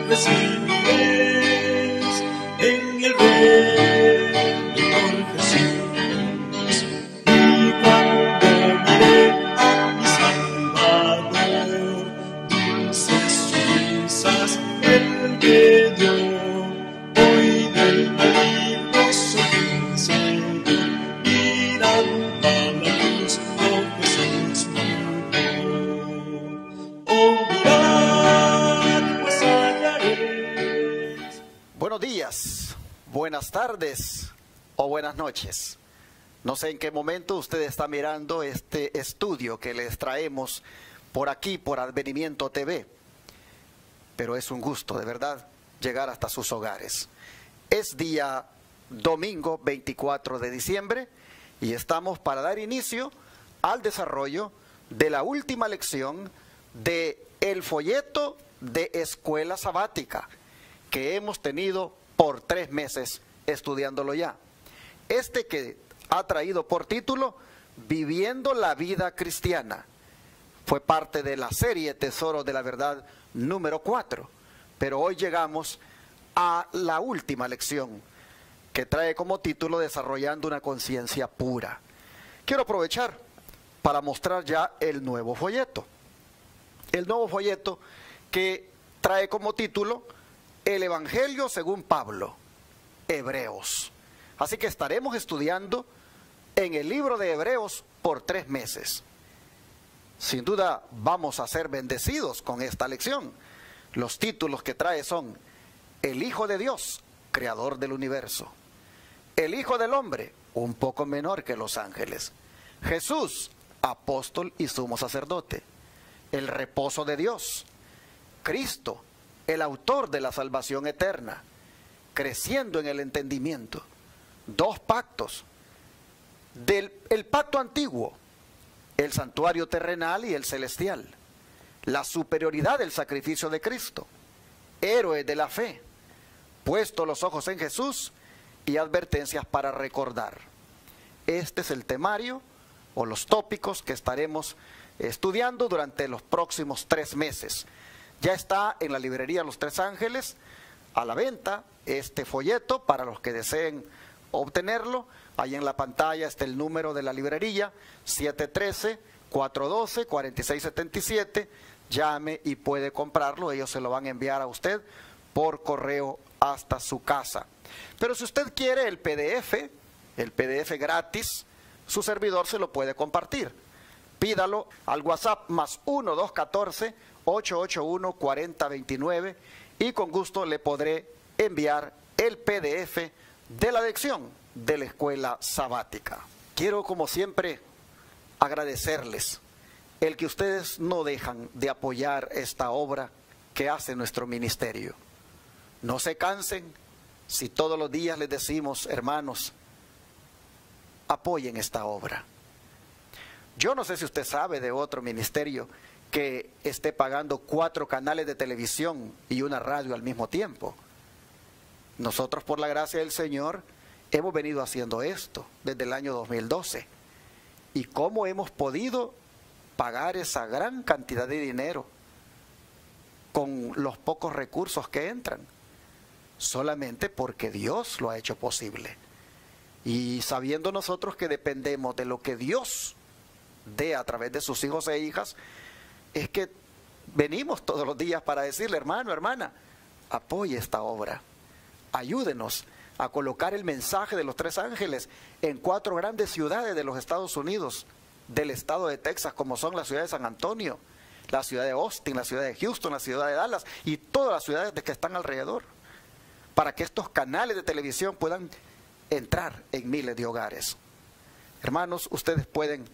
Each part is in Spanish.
recibiréis en el reino por Jesús. Y cuando miré a mi Salvador, dulces sonrisas Él me dio. Hoy del maligno soy un Señor, mirando a la cruz, oh Jesús murió. Oh, mirad, pues hallaréis. Buenos días, buenas tardes o buenas noches. No sé en qué momento usted está mirando este estudio que les traemos por aquí, por Advenimiento TV. Pero es un gusto, de verdad, llegar hasta sus hogares. Es día domingo 24 de diciembre y estamos para dar inicio al desarrollo de la última lección del folleto de Escuela Sabática que hemos tenido por 3 meses estudiándolo ya. Este que ha traído por título Viviendo la vida cristiana. Fue parte de la serie Tesoros de la Verdad número 4. Pero hoy llegamos a la última lección que trae como título Desarrollando una conciencia pura. Quiero aprovechar para mostrar ya el nuevo folleto. El nuevo folleto que trae como título El Evangelio según Pablo, Hebreos. Así que estaremos estudiando en el libro de Hebreos por 3 meses. Sin duda vamos a ser bendecidos con esta lección. Los títulos que trae son El Hijo de Dios, Creador del Universo. El Hijo del Hombre, un poco menor que los ángeles. Jesús, Apóstol y Sumo Sacerdote. El reposo de Dios. Cristo, el autor de la salvación eterna. Creciendo en el entendimiento. 2 pactos. El pacto antiguo, el santuario terrenal y el celestial. La superioridad del sacrificio de Cristo. Héroes de la fe. Puesto los ojos en Jesús y advertencias para recordar. Este es el temario o los tópicos que estaremos estudiando durante los próximos 3 meses. Ya está en la librería Los Tres Ángeles a la venta este folleto para los que deseen obtenerlo. Ahí en la pantalla está el número de la librería, 713-412-4677. Llame y puede comprarlo, ellos se lo van a enviar a usted por correo hasta su casa. Pero si usted quiere el PDF gratis, su servidor se lo puede compartir. Pídalo al WhatsApp más 1-214-881-4029 y con gusto le podré enviar el PDF de la lección de la Escuela Sabática. Quiero, como siempre, agradecerles el que ustedes no dejan de apoyar esta obra que hace nuestro ministerio. No se cansen si todos los días les decimos, hermanos, apoyen esta obra. Yo no sé si usted sabe de otro ministerio que esté pagando 4 canales de televisión y una radio al mismo tiempo. Nosotros, por la gracia del Señor, hemos venido haciendo esto desde el año 2012. ¿Y cómo hemos podido pagar esa gran cantidad de dinero con los pocos recursos que entran? Solamente porque Dios lo ha hecho posible. Y sabiendo nosotros que dependemos de lo que Dios dé a través de sus hijos e hijas, es que venimos todos los días para decirle, hermano, hermana, apoye esta obra. Ayúdenos a colocar el mensaje de los 3 ángeles en 4 grandes ciudades de los Estados Unidos, del estado de Texas, como son la ciudad de San Antonio, la ciudad de Austin, la ciudad de Houston, la ciudad de Dallas y todas las ciudades que están alrededor, para que estos canales de televisión puedan entrar en miles de hogares. Hermanos, ustedes pueden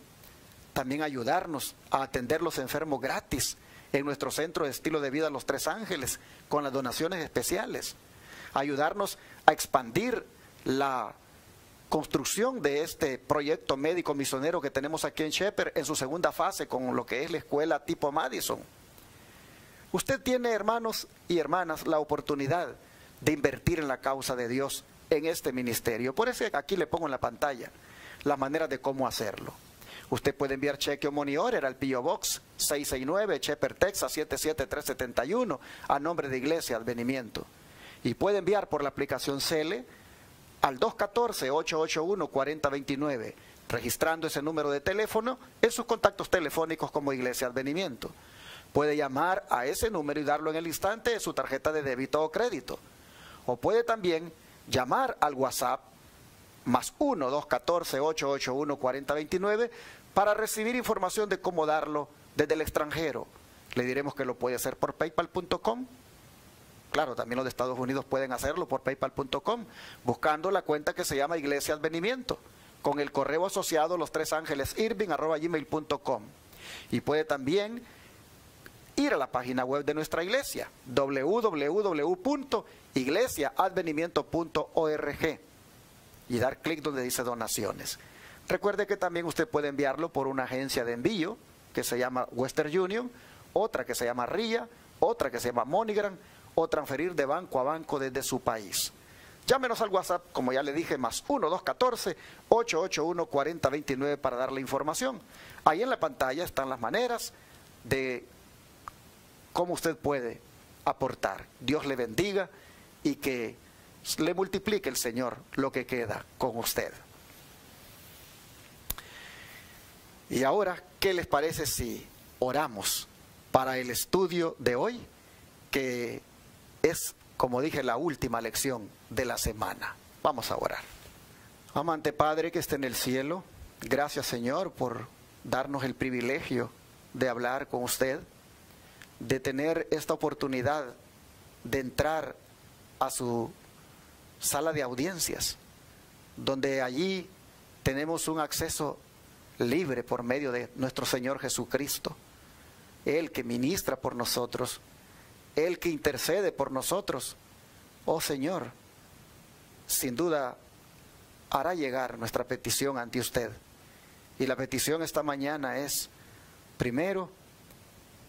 también ayudarnos a atender los enfermos gratis en nuestro centro de estilo de vida Los Tres Ángeles con las donaciones especiales. Ayudarnos a expandir la construcción de este proyecto médico misionero que tenemos aquí en Shepherd en su segunda fase con lo que es la escuela tipo Madison. Usted tiene, hermanos y hermanas, la oportunidad de invertir en la causa de Dios en este ministerio. Por eso aquí le pongo en la pantalla las maneras de cómo hacerlo. Usted puede enviar cheque o money order al P.O. Box 669, Shepherd, Texas 77371, a nombre de Iglesia Advenimiento. Y puede enviar por la aplicación Cele al 214-881-4029, registrando ese número de teléfono en sus contactos telefónicos como Iglesia Advenimiento. Puede llamar a ese número y darlo en el instante de su tarjeta de débito o crédito. O puede también llamar al WhatsApp más 1-214-881-4029 para recibir información de cómo darlo desde el extranjero. Le diremos que lo puede hacer por paypal.com. Claro, también los de Estados Unidos pueden hacerlo por paypal.com, buscando la cuenta que se llama Iglesia Advenimiento, con el correo asociado lostresangelesirving@gmail.com. Y puede también ir a la página web de nuestra iglesia, www.iglesiaadvenimiento.org, y dar clic donde dice donaciones. Recuerde que también usted puede enviarlo por una agencia de envío que se llama Western Union, otra que se llama RIA, otra que se llama MoneyGram, o transferir de banco a banco desde su país. Llámenos al WhatsApp, como ya le dije, más 1-214-881-4029 para darle información. Ahí en la pantalla están las maneras de cómo usted puede aportar. Dios le bendiga y que le multiplique el Señor lo que queda con usted. Y ahora, ¿qué les parece si oramos para el estudio de hoy, que es, como dije, la última lección de la semana? Vamos a orar. Amante Padre que está en el cielo, gracias Señor por darnos el privilegio de hablar con usted, de tener esta oportunidad de entrar a su sala de audiencias, donde allí tenemos un acceso libre por medio de nuestro Señor Jesucristo, Él que ministra por nosotros, Él que intercede por nosotros. Oh Señor, sin duda hará llegar nuestra petición ante usted. Y la petición esta mañana es, primero,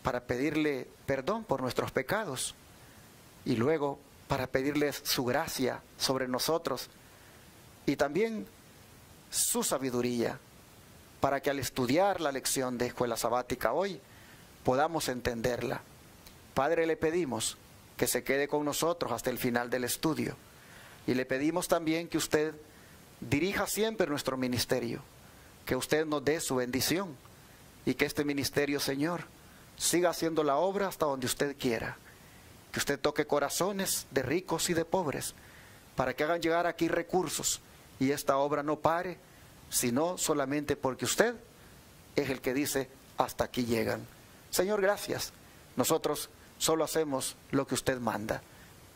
para pedirle perdón por nuestros pecados, y luego para pedirle su gracia sobre nosotros, y también su sabiduría, para que al estudiar la lección de escuela sabática hoy, podamos entenderla. Padre, le pedimos que se quede con nosotros hasta el final del estudio, y le pedimos también que usted dirija siempre nuestro ministerio, que usted nos dé su bendición, y que este ministerio, Señor, siga haciendo la obra hasta donde usted quiera. Que usted toque corazones de ricos y de pobres, para que hagan llegar aquí recursos, y esta obra no pare, sino solamente porque usted es el que dice, hasta aquí llegan. Señor, gracias. Nosotros solo hacemos lo que usted manda.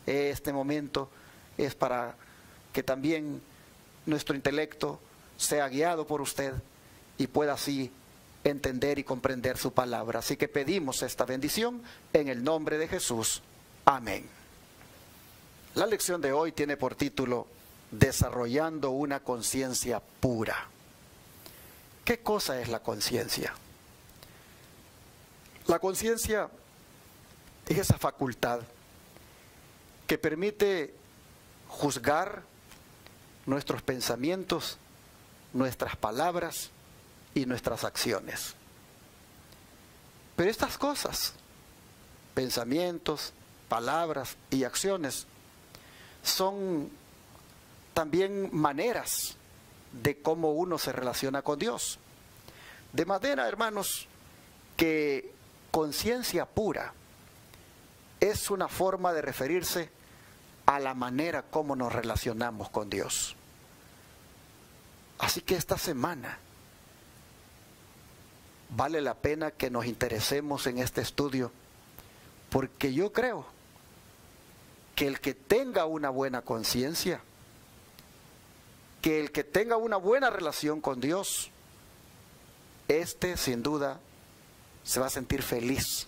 Este momento es para que también nuestro intelecto sea guiado por usted y pueda así entender y comprender su palabra. Así que pedimos esta bendición en el nombre de Jesús. Amén. La lección de hoy tiene por título Desarrollando una conciencia pura. ¿Qué cosa es la conciencia? La conciencia es esa facultad que permite juzgar nuestros pensamientos, nuestras palabras y nuestras acciones. Pero estas cosas, pensamientos, palabras y acciones, son también maneras de cómo uno se relaciona con Dios. De manera, hermanos, que conciencia pura es una forma de referirse a la manera como nos relacionamos con Dios. Así que esta semana vale la pena que nos interesemos en este estudio, porque yo creo que el que tenga una buena conciencia, que el que tenga una buena relación con Dios, sin duda se va a sentir feliz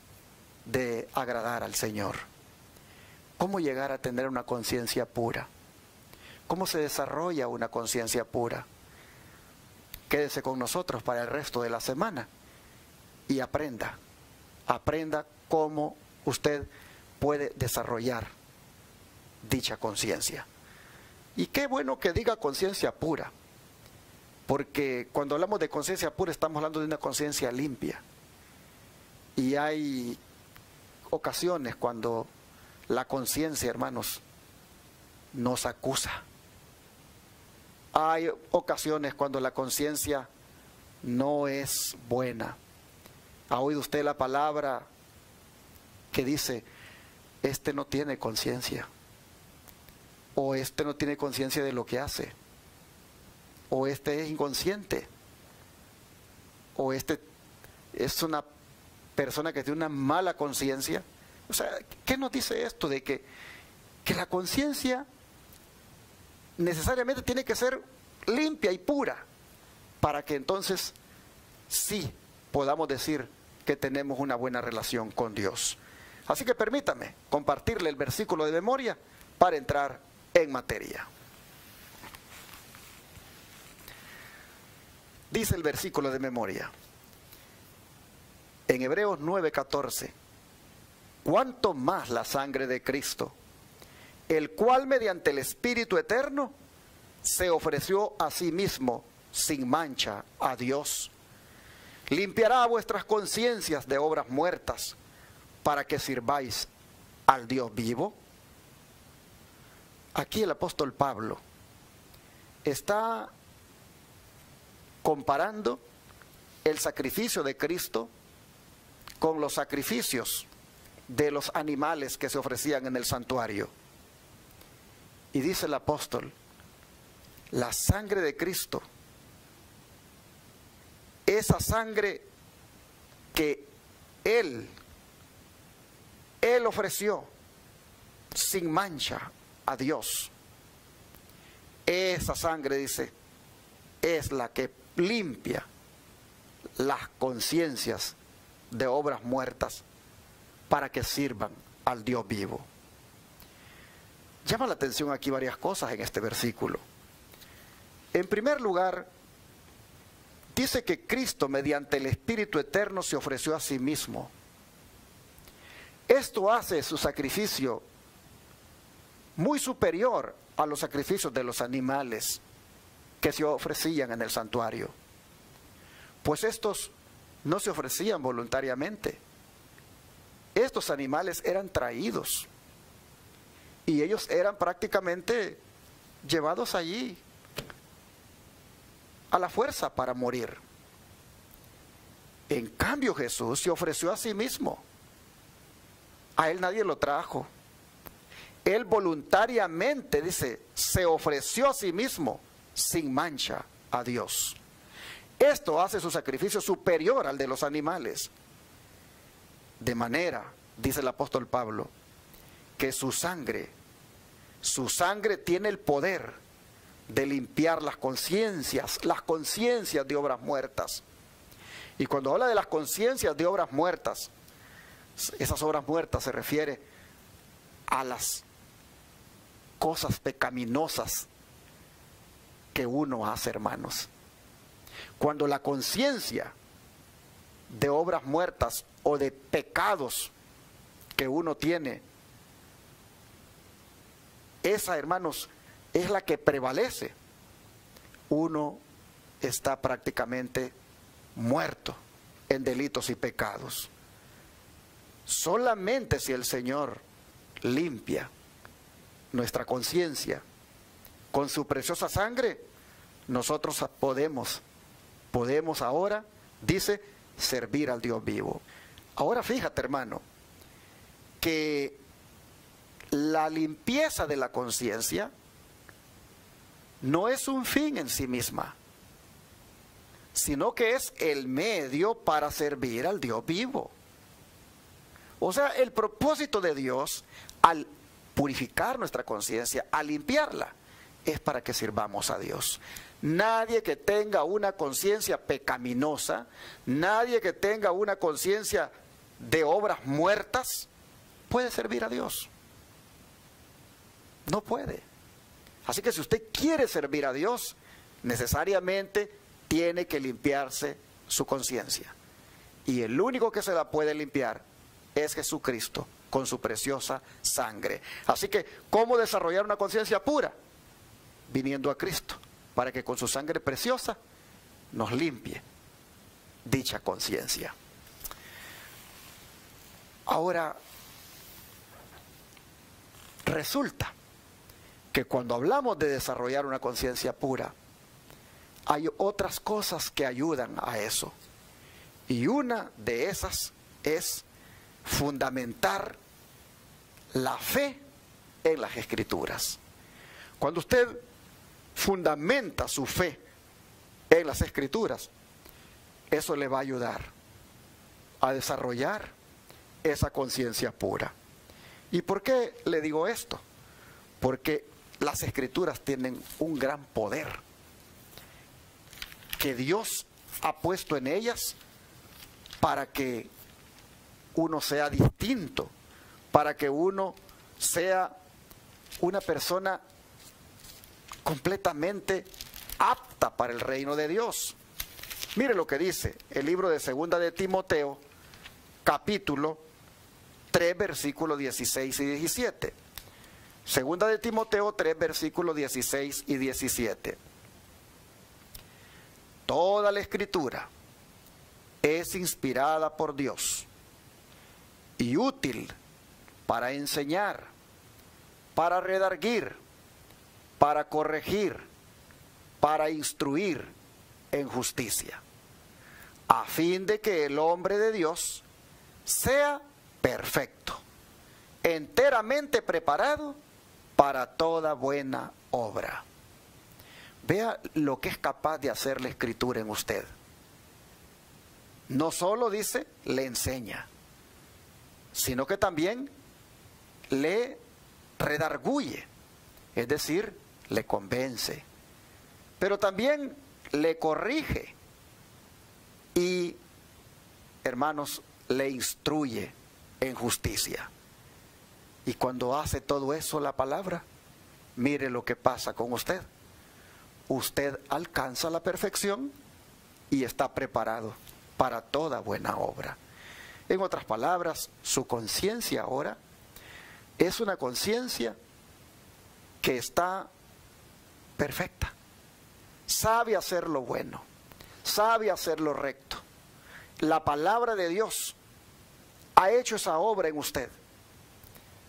de agradar al Señor. ¿Cómo llegar a tener una conciencia pura? ¿Cómo se desarrolla una conciencia pura? Quédese con nosotros para el resto de la semana y aprenda cómo usted puede desarrollar dicha conciencia. Y qué bueno que diga conciencia pura, porque cuando hablamos de conciencia pura estamos hablando de una conciencia limpia. Y hay ocasiones cuando la conciencia, hermanos, nos acusa. Hay ocasiones cuando la conciencia no es buena. ¿Ha oído usted la palabra que dice, este no tiene conciencia? O este no tiene conciencia de lo que hace. O este es inconsciente. O este es una persona que tiene una mala conciencia. O sea, ¿qué nos dice esto? De que la conciencia necesariamente tiene que ser limpia y pura para que entonces sí podamos decir que tenemos una buena relación con Dios. Así que permítame compartirle el versículo de memoria para entrar en materia. Dice el versículo de memoria en Hebreos 9:14: cuánto más la sangre de Cristo, el cual mediante el Espíritu eterno se ofreció a sí mismo sin mancha a Dios, limpiará vuestras conciencias de obras muertas para que sirváis al Dios vivo. Aquí el apóstol Pablo está comparando el sacrificio de Cristo con los sacrificios de los animales que se ofrecían en el santuario. Y dice el apóstol, la sangre de Cristo, esa sangre que Él ofreció sin mancha a Dios, esa sangre, dice, es la que limpia las conciencias de obras muertas para que sirvan al Dios vivo. Llama la atención aquí varias cosas en este versículo. En primer lugar, dice que Cristo mediante el Espíritu eterno se ofreció a sí mismo. Esto hace su sacrificio muy superior a los sacrificios de los animales que se ofrecían en el santuario, pues estos no se ofrecían voluntariamente. Estos animales eran traídos y ellos eran prácticamente llevados allí a la fuerza para morir. En cambio, Jesús se ofreció a sí mismo. A Él nadie lo trajo. Él voluntariamente, dice, se ofreció a sí mismo sin mancha a Dios. Esto hace su sacrificio superior al de los animales. De manera, dice el apóstol Pablo, que su sangre tiene el poder de limpiar las conciencias de obras muertas. Y cuando habla de las conciencias de obras muertas, esas obras muertas se refiere a las cosas pecaminosas que uno hace, hermanos. Cuando la conciencia de obras muertas o de pecados que uno tiene, esa, hermanos, es la que prevalece, uno está prácticamente muerto en delitos y pecados. Solamente si el Señor limpia nuestra conciencia con su preciosa sangre, nosotros podemos ahora, dice, servir al Dios vivo. Ahora fíjate, hermano, que la limpieza de la conciencia no es un fin en sí misma, sino que es el medio para servir al Dios vivo. O sea, el propósito de Dios al purificar nuestra conciencia, al limpiarla, es para que sirvamos a Dios. Nadie que tenga una conciencia pecaminosa, nadie que tenga una conciencia de obras muertas, puede servir a Dios. No puede. Así que si usted quiere servir a Dios, necesariamente tiene que limpiarse su conciencia. Y el único que se la puede limpiar es Jesucristo, con su preciosa sangre. Así que, ¿cómo desarrollar una conciencia pura? Viniendo a Cristo, para que con su sangre preciosa nos limpie dicha conciencia. Ahora, resulta que cuando hablamos de desarrollar una conciencia pura, hay otras cosas que ayudan a eso. Y una de esas es fundamentar la fe en las Escrituras. Cuando usted fundamenta su fe en las Escrituras, eso le va a ayudar a desarrollar esa conciencia pura. ¿Y por qué le digo esto? Porque las Escrituras tienen un gran poder que Dios ha puesto en ellas para que uno sea distinto, para que uno sea una persona completamente apta para el reino de Dios. Mire lo que dice el libro de Segunda de Timoteo, capítulo 3, versículos 16 y 17. Segunda de Timoteo 3, versículos 16 y 17. Toda la Escritura es inspirada por Dios y útil para enseñar, para redarguir, para corregir, para instruir en justicia, a fin de que el hombre de Dios sea perfecto, enteramente preparado para toda buena obra. Vea lo que es capaz de hacer la Escritura en usted. No solo dice, le enseña, sino que también le redarguye, es decir, le convence, pero también le corrige y, hermanos, le instruye en justicia. Y cuando hace todo eso la palabra, mire lo que pasa con usted. Usted alcanza la perfección y está preparado para toda buena obra. En otras palabras, su conciencia ahora es una conciencia que está perfecta. Sabe hacer lo bueno, sabe hacer lo recto. La palabra de Dios ha hecho esa obra en usted.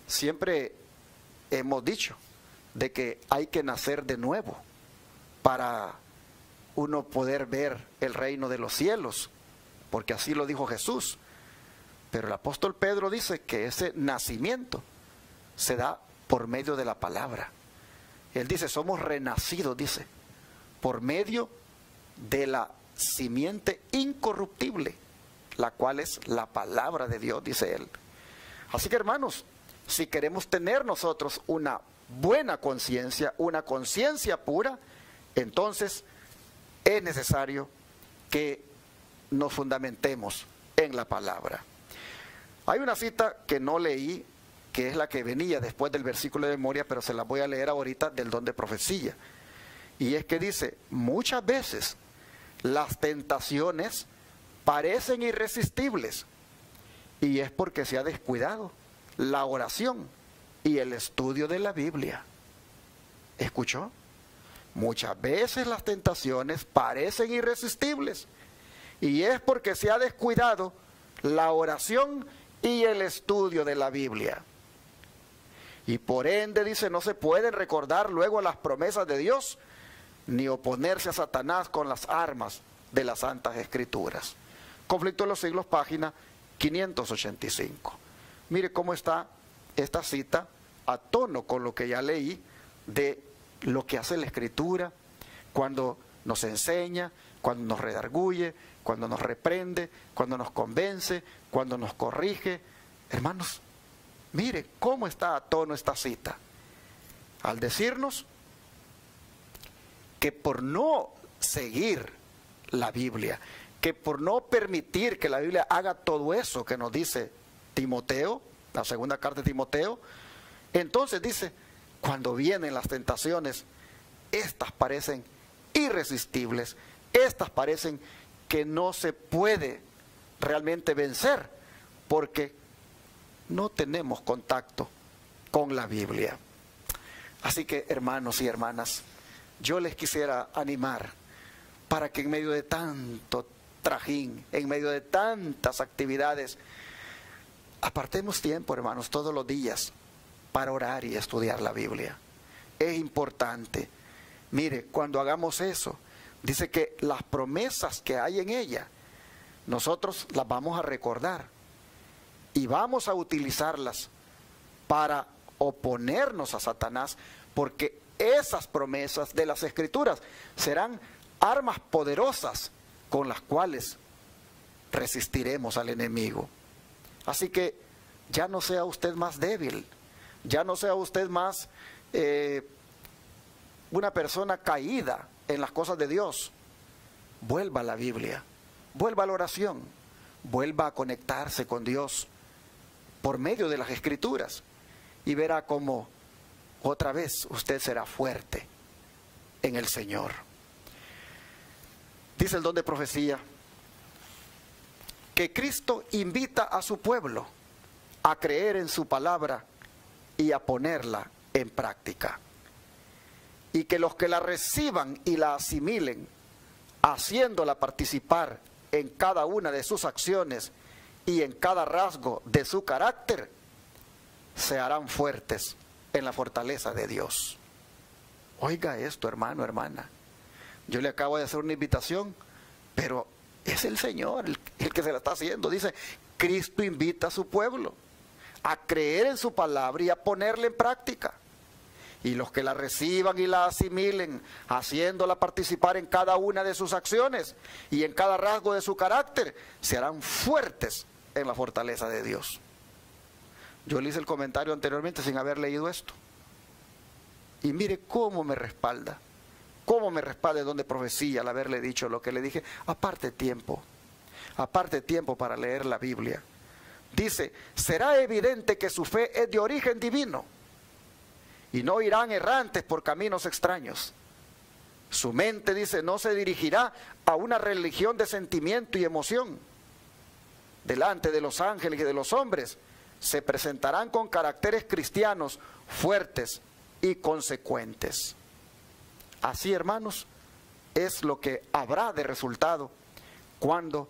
Siempre hemos dicho de que hay que nacer de nuevo para uno poder ver el reino de los cielos, porque así lo dijo Jesús. Pero el apóstol Pedro dice que ese nacimiento se da por medio de la palabra. Él dice, somos renacidos, dice, por medio de la simiente incorruptible, la cual es la palabra de Dios, dice él. Así que, hermanos, si queremos tener nosotros una buena conciencia, una conciencia pura, entonces es necesario que nos fundamentemos en la palabra. Hay una cita que no leí, que es la que venía después del versículo de memoria, pero se la voy a leer ahorita, del don de profecía. Y es que dice, muchas veces las tentaciones parecen irresistibles, y es porque se ha descuidado la oración y el estudio de la Biblia. ¿Escuchó? Muchas veces las tentaciones parecen irresistibles, y es porque se ha descuidado la oración y el estudio de la Biblia. Y por ende, dice, no se pueden recordar luego las promesas de Dios, ni oponerse a Satanás con las armas de las Santas Escrituras. Conflicto de los Siglos, página 585. Mire cómo está esta cita a tono con lo que ya leí de lo que hace la Escritura cuando nos enseña, cuando nos redarguye, cuando nos reprende, cuando nos convence, cuando nos corrige. Hermanos, mire cómo está a tono esta cita, al decirnos que por no seguir la Biblia, que por no permitir que la Biblia haga todo eso que nos dice Timoteo, la segunda carta de Timoteo, entonces dice, cuando vienen las tentaciones, estas parecen irresistibles, estas parecen que no se puede realmente vencer, porque no tenemos contacto con la Biblia. Así que, hermanos y hermanas, yo les quisiera animar para que en medio de tanto trajín, en medio de tantas actividades, apartemos tiempo, hermanos, todos los días para orar y estudiar la Biblia. Es importante. Mire, cuando hagamos eso, dice que las promesas que hay en ella, nosotros las vamos a recordar y vamos a utilizarlas para oponernos a Satanás, porque esas promesas de las Escrituras serán armas poderosas con las cuales resistiremos al enemigo. Así que ya no sea usted más débil, ya no sea usted más una persona caída en las cosas de Dios. Vuelva a la Biblia, vuelva a la oración, vuelva a conectarse con Dios por medio de las Escrituras y verá cómo otra vez usted será fuerte en el Señor. Dice el don de profecía que Cristo invita a su pueblo a creer en su palabra y a ponerla en práctica. Y que los que la reciban y la asimilen, haciéndola participar en cada una de sus acciones y en cada rasgo de su carácter, se harán fuertes en la fortaleza de Dios. Oiga esto, hermano, hermana. Yo le acabo de hacer una invitación, pero es el Señor el que se la está haciendo. Dice, Cristo invita a su pueblo a creer en su palabra y a ponerla en práctica. Y los que la reciban y la asimilen, haciéndola participar en cada una de sus acciones y en cada rasgo de su carácter, se harán fuertes en la fortaleza de Dios. Yo le hice el comentario anteriormente sin haber leído esto. Y mire cómo me respalda el don de profecía al haberle dicho lo que le dije. Aparte tiempo para leer la Biblia. Dice, será evidente que su fe es de origen divino y no irán errantes por caminos extraños. Su mente, dice, no se dirigirá a una religión de sentimiento y emoción. Delante de los ángeles y de los hombres se presentarán con caracteres cristianos fuertes y consecuentes. Así, hermanos, es lo que habrá de resultado cuando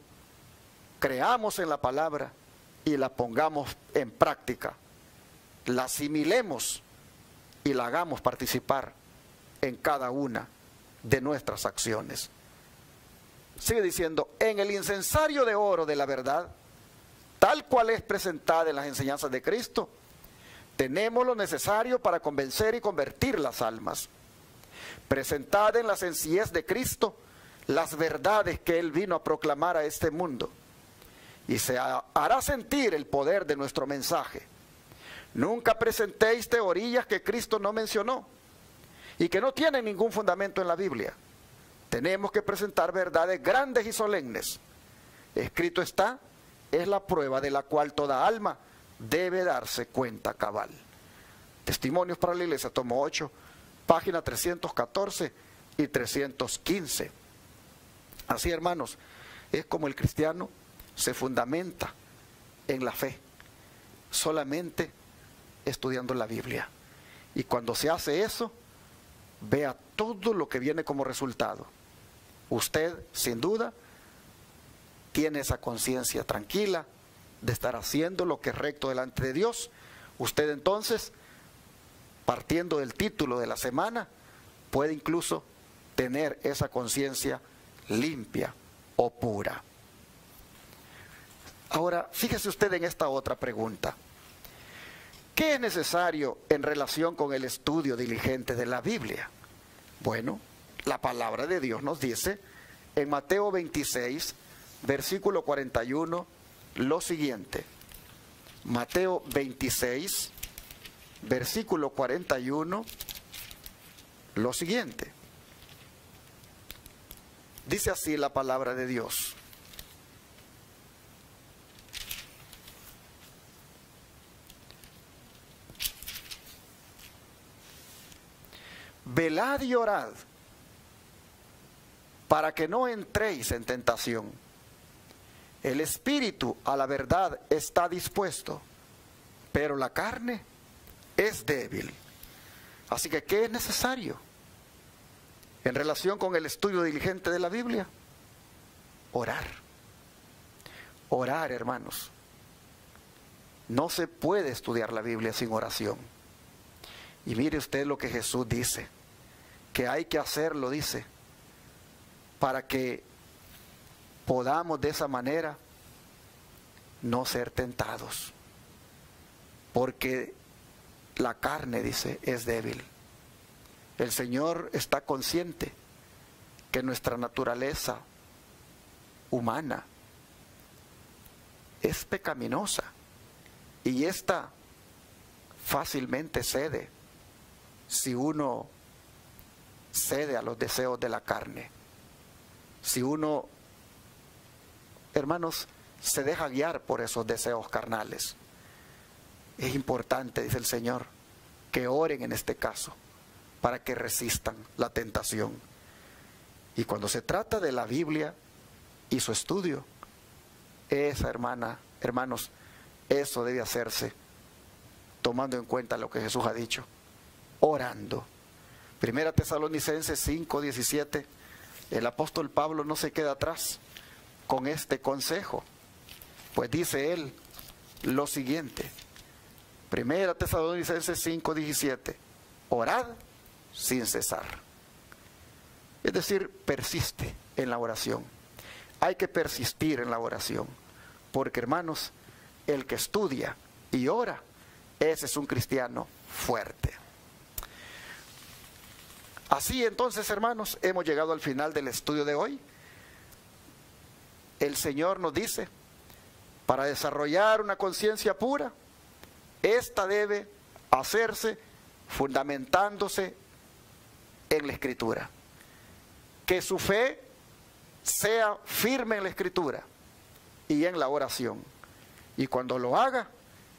creamos en la palabra y la pongamos en práctica, la asimilemos y la hagamos participar en cada una de nuestras acciones. Sigue diciendo, en el incensario de oro de la verdad, tal cual es presentada en las enseñanzas de Cristo, tenemos lo necesario para convencer y convertir las almas. Presentada en la sencillez de Cristo, las verdades que Él vino a proclamar a este mundo, y se hará sentir el poder de nuestro mensaje. Nunca presentéis teorías que Cristo no mencionó y que no tienen ningún fundamento en la Biblia. Tenemos que presentar verdades grandes y solemnes. Escrito está, es la prueba de la cual toda alma debe darse cuenta cabal. Testimonios para la Iglesia, tomo 8, página 314 y 315. Así, hermanos, es como el cristiano se fundamenta en la fe, solamente estudiando la Biblia. Y cuando se hace eso, vea todo lo que viene como resultado. Usted, sin duda, tiene esa conciencia tranquila de estar haciendo lo que es recto delante de Dios. Usted entonces, partiendo del título de la semana, puede incluso tener esa conciencia limpia o pura. Ahora, fíjese usted en esta otra pregunta. ¿Qué es necesario en relación con el estudio diligente de la Biblia? Bueno, la palabra de Dios nos dice en Mateo 26, versículo 41, lo siguiente. Mateo 26, versículo 41, lo siguiente. Dice así la palabra de Dios. Velad y orad para que no entréis en tentación. El espíritu a la verdad está dispuesto, pero la carne es débil. Así que, ¿qué es necesario? En relación con el estudio diligente de la Biblia, orar. Orar, hermanos. No se puede estudiar la Biblia sin oración. Y mire usted lo que Jesús dice, que hay que hacerlo, dice, para que podamos de esa manera no ser tentados. Porque la carne, dice, es débil. El Señor está consciente que nuestra naturaleza humana es pecaminosa y esta fácilmente cede si uno cede a los deseos de la carne. Si uno, hermanos, se deja guiar por esos deseos carnales. Es importante, dice el Señor, que oren en este caso para que resistan la tentación. Y cuando se trata de la Biblia y su estudio, hermanos, eso debe hacerse tomando en cuenta lo que Jesús ha dicho, orando. Primera Tesalonicenses 5:17, el apóstol Pablo no se queda atrás con este consejo, pues dice él lo siguiente. Primera Tesalonicenses 5:17, orad sin cesar. Es decir, persiste en la oración. Hay que persistir en la oración, porque hermanos, el que estudia y ora, ese es un cristiano fuerte. Así entonces, hermanos, hemos llegado al final del estudio de hoy. El Señor nos dice, para desarrollar una conciencia pura, esta debe hacerse fundamentándose en la Escritura. Que su fe sea firme en la Escritura y en la oración. Y cuando lo haga,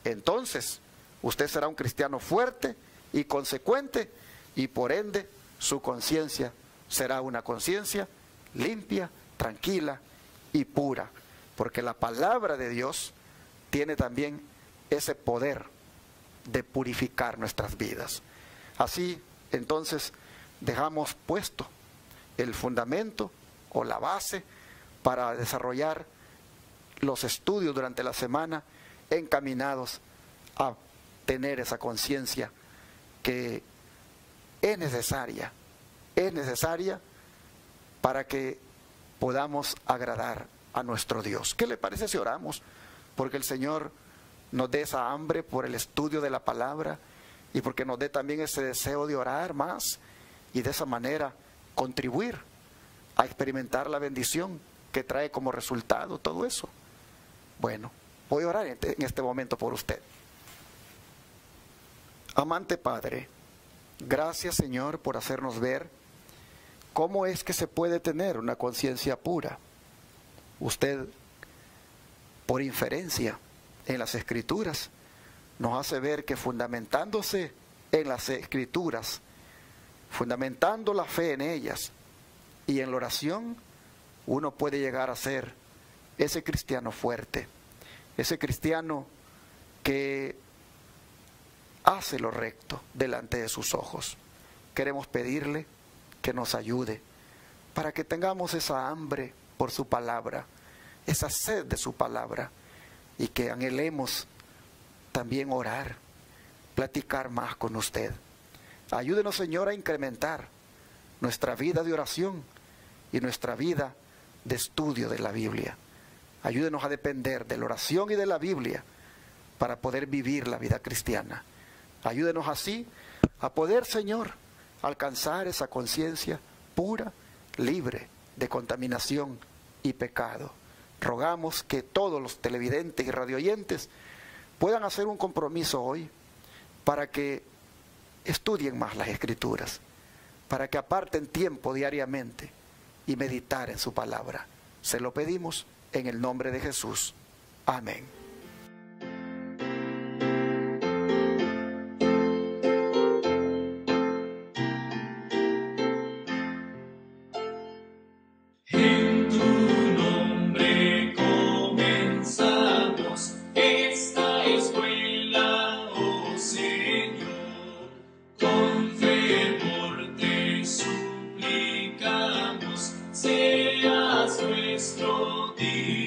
entonces usted será un cristiano fuerte y consecuente, y por ende su conciencia será una conciencia limpia, tranquila y pura, porque la palabra de Dios tiene también ese poder de purificar nuestras vidas. Así, entonces, dejamos puesto el fundamento o la base para desarrollar los estudios durante la semana encaminados a tener esa conciencia que es necesaria para que podamos agradar a nuestro Dios. ¿Qué le parece si oramos? Porque el Señor nos dé esa hambre por el estudio de la palabra y porque nos dé también ese deseo de orar más y de esa manera contribuir a experimentar la bendición que trae como resultado todo eso. Bueno, voy a orar en este momento por usted. Amante Padre, gracias Señor por hacernos ver cómo es que se puede tener una conciencia pura. Usted, por inferencia en las Escrituras, nos hace ver que fundamentándose en las Escrituras, fundamentando la fe en ellas y en la oración, uno puede llegar a ser ese cristiano fuerte, ese cristiano que hace lo recto delante de sus ojos. Queremos pedirle que nos ayude para que tengamos esa hambre por su palabra, esa sed de su palabra, y que anhelemos también orar, platicar más con usted. Ayúdenos, Señor, a incrementar nuestra vida de oración y nuestra vida de estudio de la Biblia. Ayúdenos a depender de la oración y de la Biblia para poder vivir la vida cristiana. Ayúdenos así a poder, Señor, alcanzar esa conciencia pura, libre de contaminación y pecado. Rogamos que todos los televidentes y radioyentes puedan hacer un compromiso hoy para que estudien más las Escrituras, para que aparten tiempo diariamente y meditar en su palabra. Se lo pedimos en el nombre de Jesús. Amén. En tu nombre comenzamos esta escuela, oh Señor, con fervor te suplicamos. seas nuestro Dios.